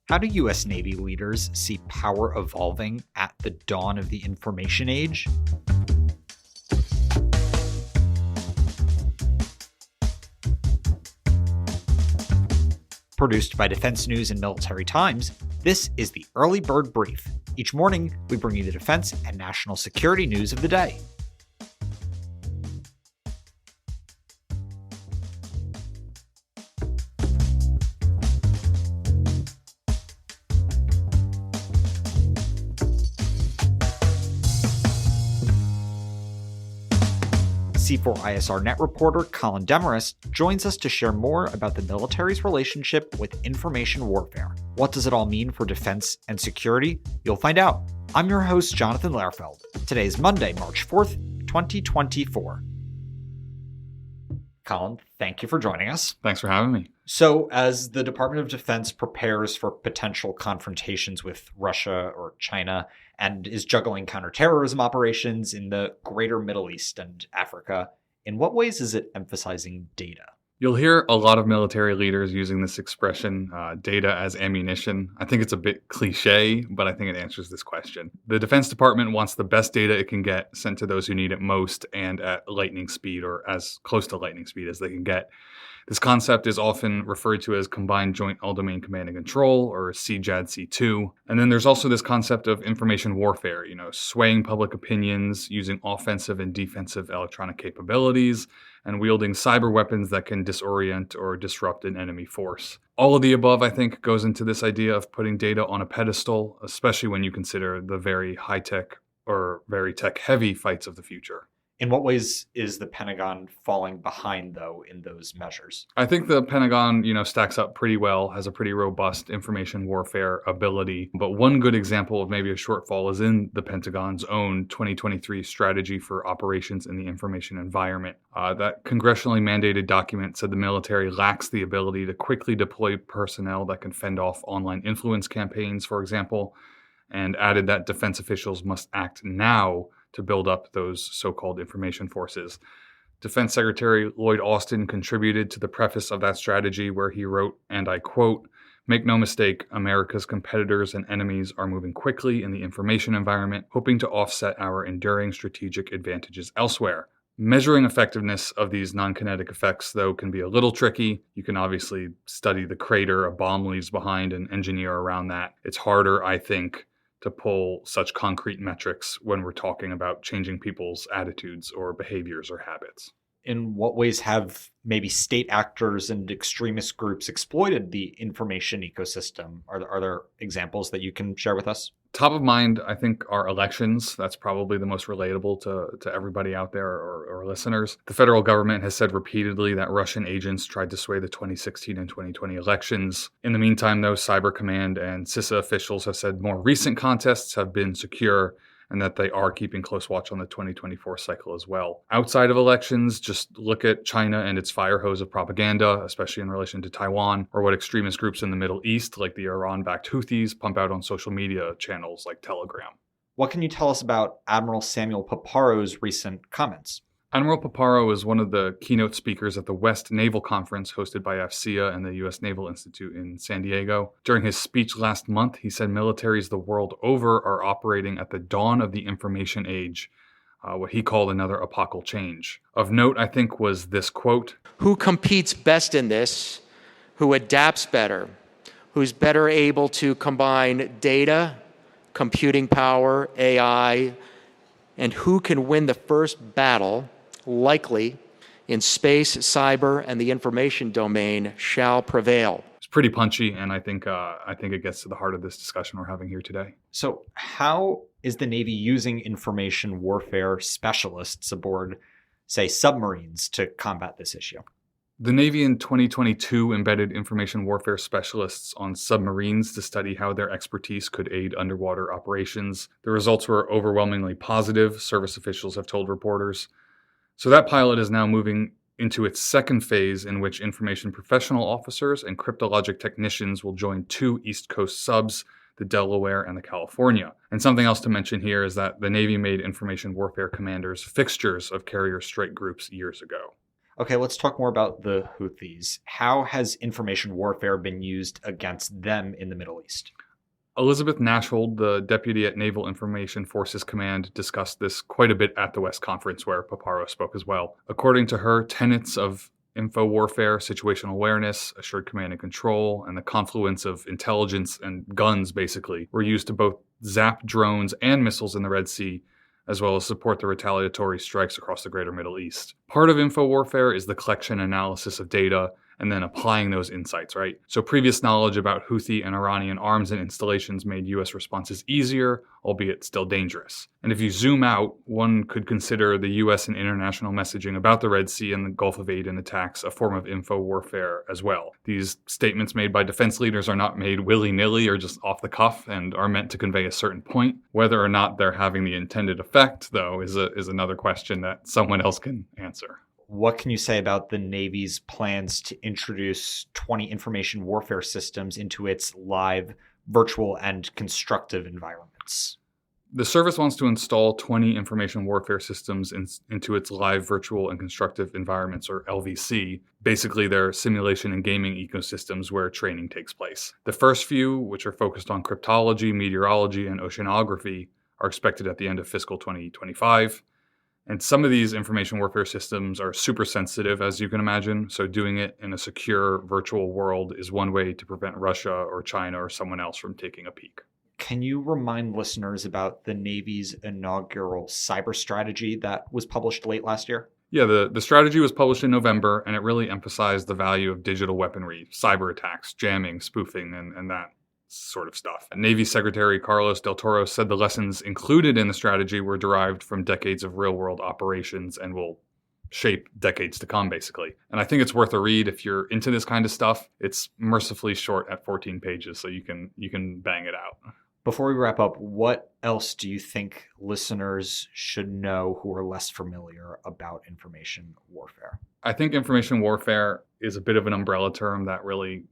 How do U.S. Navy leaders see power evolving at the dawn of the information age? Produced by Defense News and Military Times, this is the Early Bird Brief. Each morning, we bring you the defense and national security news of the day. C4ISR Net reporter Colin Demarest joins us to share more about the military's relationship with information warfare. What does it all mean for defense and security? You'll find out. I'm your host, Jonathan Lehrfeld. Today is Monday, March 4th, 2024. Colin, thank you for joining us. Thanks for having me. So, as the Department of Defense prepares for potential confrontations with Russia or China and is juggling counterterrorism operations in the greater Middle East and Africa, in what ways is it emphasizing data? You'll hear a lot of military leaders using this expression, data as ammunition. I think it's a bit cliche, but I think it answers this question. The Defense Department wants the best data it can get sent to those who need it most and at lightning speed, or as close to lightning speed as they can get. This concept is often referred to as Combined Joint All-Domain Command and Control, or CJAD-C2. And then there's also this concept of information warfare, swaying public opinions, using offensive and defensive electronic capabilities, and wielding cyber weapons that can disorient or disrupt an enemy force. All of the above, I think, goes into this idea of putting data on a pedestal, especially when you consider the very high-tech or very tech-heavy fights of the future. In what ways is the Pentagon falling behind, though, in those measures? I think the Pentagon, stacks up pretty well, has a pretty robust information warfare ability. But one good example of maybe a shortfall is in the Pentagon's own 2023 strategy for operations in the information environment. That congressionally mandated document said the military lacks the ability to quickly deploy personnel that can fend off online influence campaigns, for example, and added that defense officials must act now to build up those so-called information forces. Defense Secretary Lloyd Austin contributed to the preface of that strategy where he wrote, and I quote, "Make no mistake, America's competitors and enemies are moving quickly in the information environment, hoping to offset our enduring strategic advantages elsewhere." Measuring effectiveness of these non-kinetic effects, though, can be a little tricky. You can obviously study the crater a bomb leaves behind and engineer around that. It's harder, I think, to pull such concrete metrics when we're talking about changing people's attitudes or behaviors or habits. In what ways have maybe state actors and extremist groups exploited the information ecosystem? Are there examples that you can share with us? Top of mind, I think, are elections. That's probably the most relatable to everybody out there or listeners. The federal government has said repeatedly that Russian agents tried to sway the 2016 and 2020 elections. In the meantime, though, Cyber Command and CISA officials have said more recent contests have been secure and that they are keeping close watch on the 2024 cycle as well. Outside of elections, just look at China and its fire hose of propaganda, especially in relation to Taiwan, or what extremist groups in the Middle East, like the Iran-backed Houthis, pump out on social media channels like Telegram. What can you tell us about Admiral Samuel Paparo's recent comments? Admiral Paparo is one of the keynote speakers at the West Naval Conference hosted by AFCEA and the U.S. Naval Institute in San Diego. During his speech last month, he said militaries the world over are operating at the dawn of the information age, what he called another epochal change. Of note, I think, was this quote, "Who competes best in this? Who adapts better? Who's better able to combine data, computing power, AI, and who can win the first battle, likely in space, cyber, and the information domain shall prevail." It's pretty punchy, and I think it gets to the heart of this discussion we're having here today. So how is the Navy using information warfare specialists aboard, say, submarines to combat this issue? The Navy in 2022 embedded information warfare specialists on submarines to study how their expertise could aid underwater operations. The results were overwhelmingly positive, service officials have told reporters. So that pilot is now moving into its second phase, in which information professional officers and cryptologic technicians will join two East Coast subs, the Delaware and the California. And something else to mention here is that the Navy made information warfare commanders fixtures of carrier strike groups years ago. Okay, let's talk more about the Houthis. How has information warfare been used against them in the Middle East? Elizabeth Nashhold, the deputy at Naval Information Forces Command, discussed this quite a bit at the West Conference, where Paparo spoke as well. According to her, tenets of info warfare, situational awareness, assured command and control, and the confluence of intelligence and guns, basically, were used to both zap drones and missiles in the Red Sea, as well as support the retaliatory strikes across the greater Middle East. Part of info warfare is the collection and analysis of data and then applying those insights, right? So previous knowledge about Houthi and Iranian arms and installations made U.S. responses easier, albeit still dangerous. And if you zoom out, one could consider the U.S. and international messaging about the Red Sea and the Gulf of Aden attacks a form of info warfare as well. These statements made by defense leaders are not made willy-nilly or just off the cuff and are meant to convey a certain point. Whether or not they're having the intended effect, though, is another question that someone else can answer. What can you say about the Navy's plans to introduce 20 information warfare systems into its live, virtual, and constructive environments? The service wants to install 20 information warfare systems into its live, virtual, and constructive environments, or LVC. Basically, they're simulation and gaming ecosystems where training takes place. The first few, which are focused on cryptology, meteorology, and oceanography, are expected at the end of fiscal 2025. And some of these information warfare systems are super sensitive, as you can imagine. So doing it in a secure virtual world is one way to prevent Russia or China or someone else from taking a peek. Can you remind listeners about the Navy's inaugural cyber strategy that was published late last year? Yeah, the strategy was published in November, and it really emphasized the value of digital weaponry, cyber attacks, jamming, spoofing, and that sort of stuff. Navy Secretary Carlos Del Toro said the lessons included in the strategy were derived from decades of real-world operations and will shape decades to come, basically. And I think it's worth a read if you're into this kind of stuff. It's mercifully short at 14 pages, so you can bang it out. Before we wrap up, what else do you think listeners should know who are less familiar about information warfare? I think information warfare is a bit of an umbrella term that really,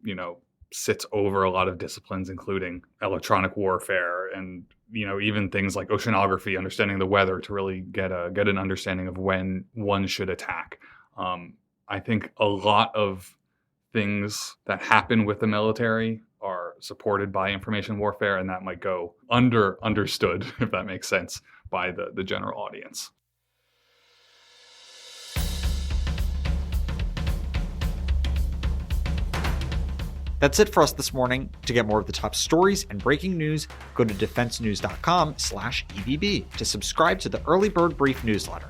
sits over a lot of disciplines, including electronic warfare and, even things like oceanography, understanding the weather to really get an understanding of when one should attack. I think a lot of things that happen with the military are supported by information warfare, and that might go understood, if that makes sense, by the general audience. That's it for us this morning. To get more of the top stories and breaking news, go to defensenews.com/EBB to subscribe to the Early Bird Brief newsletter.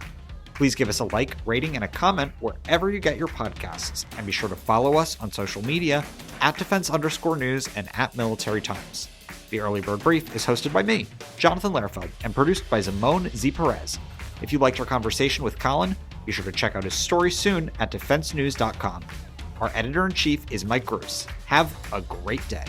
Please give us a like, rating, and a comment wherever you get your podcasts. And be sure to follow us on social media @defense_news and @military_times. The Early Bird Brief is hosted by me, Jonathan Lerfeld, and produced by Zimone Z. Perez. If you liked our conversation with Colin, be sure to check out his story soon at defensenews.com. Our editor-in-chief is Mike Gruss. Have a great day.